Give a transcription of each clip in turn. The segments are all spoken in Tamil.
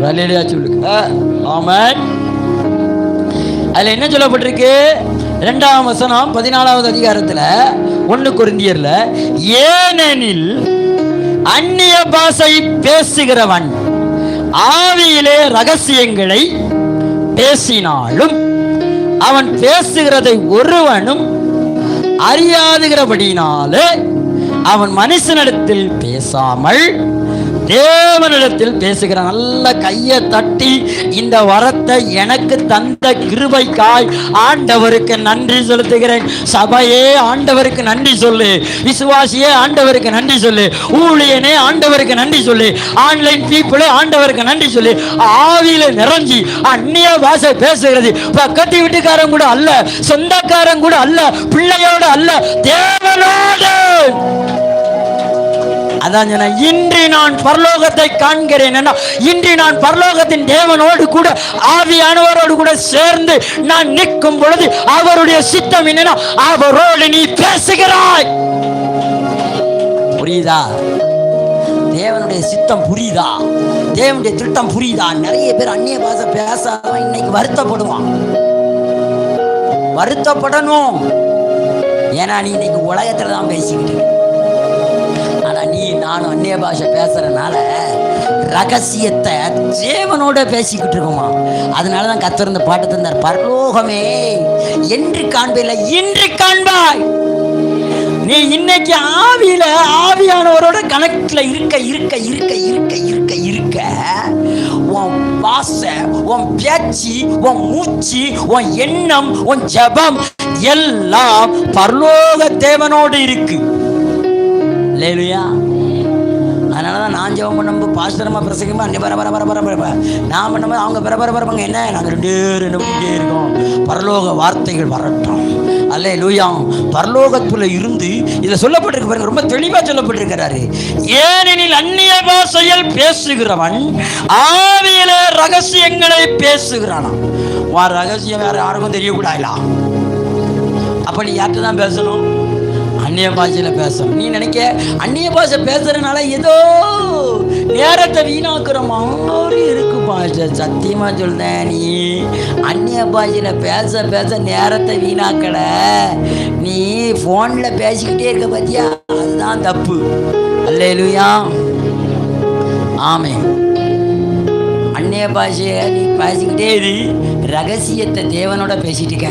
அல்லேலூயா சொல்லுங்க. ஆமென். அதுல என்ன சொல்லப்பட்டிருக்கு? 2ஆம் வசனம் 14வது அதிகாரத்துல 1 கொரிந்தியர்ல, ஏனெனில் அந்நிய பாஷை பேசுகிறவன் ஆவியிலே ரகசியங்களை பேசினாலும் அவன் பேசுகிறதை ஒருவனும் அறியாதுகிறபடினாலே அவன் மனுஷனிடத்தில் பேசாமல் தேவனிடத்தில் பேசுகிறான். நல்ல கையை தட்டி இந்த வரத்தை எனக்கு தந்த கிருபைக்காய் ஆண்டவருக்கு நன்றி செலுத்துகிறேன். சபையே ஆண்டவருக்கு நன்றி சொல்லு, விசுவாசியே ஆண்டவருக்கு நன்றி சொல்லு, ஊழியனே ஆண்டவருக்கு நன்றி சொல்லு, ஆன்லைன் பீப்புளே ஆண்டவருக்கு நன்றி சொல்லு. ஆவியில நிறைஞ்சி அந்நிய பாஷை பேசுகிறது பக்கத்து வீட்டுக்காரன் கூட அல்ல, சொந்தக்காரன் கூட அல்ல, பிள்ளையோட அல்ல, தேவனோடு. அதான் சொன்ன, இன்று நான் பரலோகத்தை காண்கிறேன். இன்று நான் பரலோகத்தின் தேவனோடு கூட ஆவியானவரோடு கூட சேர்ந்து நான் நிற்கும் பொழுது அவருடைய சித்தம் என்னன்னா அவரோடு நீ பேசுகிறாய். புரியுதா? தேவனுடைய சித்தம் புரியுதா? தேவனுடைய திட்டம் புரியுதா? நிறைய பேர் அந்நிய பாஷை பேசாதவன் இன்னைக்கு வருத்தப்படுவான். வருத்தப்படணும். ஏன்னா நீ இன்னைக்கு உலகத்துல தான் பேசிக்கிட்டு. ஆனா நீ நானும் அந்நிய பாஷை பேசுறதுனால ரகசியத்தை தேவனோட பேசிக்கிட்டு இருக்கோமா. அதனாலதான் கர்த்தர் இந்த பாட்டு தந்தார், பரலோகமே என்று காண்பையில இன்று காண்பாய். நீ இன்னைக்கு ஆவியில ஆவியானவரோட கனெக்ட்ல இருக்க இருக்க இருக்க இருக்க இருக்க இருக்க உன் பாஷை, உன் பேச்சு, உன் மூச்சு, உன் எண்ணம், உன் ஜெபம் எல்லாம் பரலோக தேவனோடு இருக்கு. அல்லேலூயா. அதனாலதான் நான் ஜெபம் பண்ணும்போது பாஸ்டரமா பிரசங்கமா அங்கே பரபர நான் பண்ணும்போது அவங்க பரபரப்பாங்க. என்ன நாங்கள் ரெண்டு பண்ணிட்டே இருக்கோம். பரலோக வார்த்தைகள் வரட்டும். அல்லேலூயா. பரலோகத்துல இருந்து இதுல சொல்லப்பட்டிருக்கு பாருங்க, ரொம்ப தெளிவா சொல்லப்பட்டிருக்கிறாரு. ஏனெனில் அந்நிய பாஷையில் பேசுகிறவன் ஆவியில ரகசியங்களை பேசுகிறானா. உன் ரகசியம் வேற யாருக்கும் தெரியக்கூடாதா? அப்ப நீ யார்கிட்ட தான் பேசணும்? அந்நிய பாஷையில பேசணும். நீ நினைக்க அந்நிய பாஷை பேசுறதுனால ஏதோ நேரத்தை வீணாக்குற மாதிரி இருக்கு பாஸ்டர். சத்தியமா சொல்றேன், நீ அந்நிய பாஷையில பேச பேச நேரத்தை வீணாக்கல. நீ போன்ல பேசிக்கிட்டே இருக்க பாத்தியா, அதுதான் தப்பு. அல்லேலூயா. ஆமென். அந்நிய பாஷைய நீ பேசிக்கிட்டே இரு, ரகசியத்தை தேவனோட பேசிட்டு இருக்க.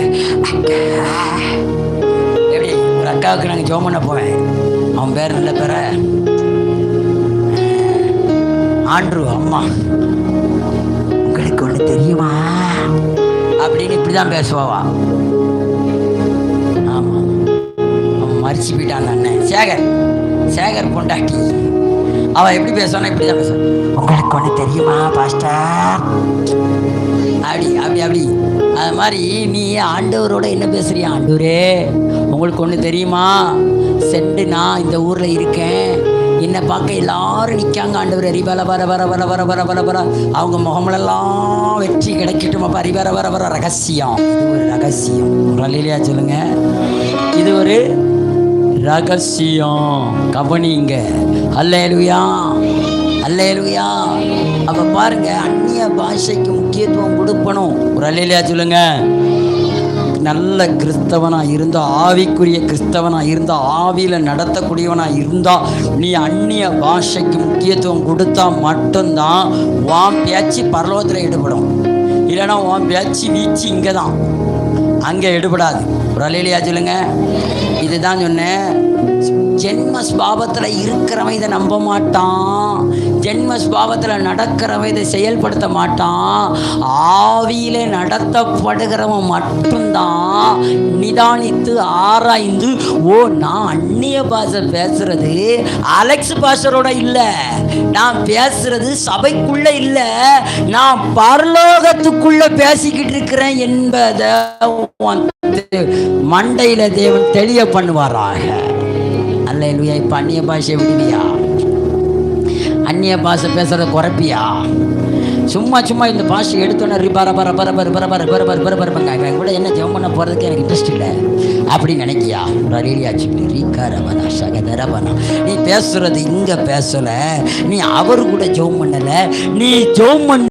எப்படி ஒரு அக்காவுக்கு நாங்கள் ஜெபம் பண்ண போவேன், அவன் பேர் நல்ல பேர ஆண்ட்ரு. அம்மா உங்களுக்கு ஒன்று தெரியுமா அப்படின்னு இப்படிதான் பேசுவாவா. ஆமா, அவன் மறிச்சு போயிட்டான் அண்ணன் சேகர் பொண்டாட்டி. அவன் எப்படி பேசுவானா இப்படிதான் பேசுவான். உங்களுக்கு ஒன்று தெரியுமா பாஸ்டர், அப்படி அப்படி அப்படி. அது மாதிரி நீ ஆண்டவரோட என்ன பேசுறியா? ஆண்டவரே உங்களுக்கு ஒன்று தெரியுமா, சென்று நான் இந்த ஊரில் இருக்கேன், என்னை பார்க்க எல்லாரும் நிற்காங்க. ஆண்டவர் அரிவர வர வர வர வர வர வர வர அவங்க முகமெல்லாம் வெற்றி கிடைக்கட்டும். அரிவர வர வர ரகசியம். இது ஒரு ரகசியம். இல்லையா சொல்லுங்க, இது ஒரு ரகசியம். கவனிங்க. அல்லேலூயா, அல்லேலூயா. அப்ப பாருங்க, அந்நிய பாஷைக்கு முக்கியத்துவம் கொடுக்கணும். ஒரு அல்லேலூயா சொல்லுங்க. நல்ல கிறிஸ்தவனா இருந்தா, ஆவிக்குரிய கிறிஸ்தவனா இருந்தா, ஆவியில நடத்தக்கூடியவனா இருந்தா, நீ அந்நிய பாஷைக்கு முக்கியத்துவம் கொடுத்தா மட்டும்தான் உன் பேச்சு பரலோகத்தில் எடுபடும். இல்லைன்னா உன் பேச்சு வீச்சு இங்கே தான், அங்கே எடுபடாது. ஒரு அல்லேலூயா சொல்லுங்க. இதுதான் சொன்னேன், ஜென்ம ஸ்பாவத்தில் இருக்கிறவன் இதை நம்ப மாட்டான், ஜென்ம ஸ்பாவத்தில் நடக்கிறவன் இதை செயல்படுத்த மாட்டான். ஆவியில நடத்தப்படுகிறவன் மட்டும்தான் நிதானித்து ஆராய்ந்து, ஓ நான் அந்நிய பாஷை பேசுறது அலெக்ஸ் பாஸ்டரோட இல்லை, நான் பேசுறது சபைக்குள்ள இல்லை, நான் பரலோகத்துக்குள்ள பேசிக்கிட்டு இருக்கிறேன் என்பதை மண்டையில தேவன் தெளிய பண்ணுவாராக. அல்லேலூயா. இப்ப அந்நிய பாஷை விடுவியா? அந்நிய பாஷை பேசுறத குறைப்பியா? சும்மா சும்மா இந்த பாஷை எடுத்தோன்னே பர பர பர பர பர பர பர பர பர பரப்பங்க கூட என்ன ஜெபம் பண்ண போறதுக்கு எனக்கு இன்ட்ரெஸ்ட் இல்லை அப்படின்னு நினைக்கியா? நீ பேசுறது இங்க பேசல, நீ அவரு கூட ஜெபம் பண்ணல, நீ ஜெபம் பண்ண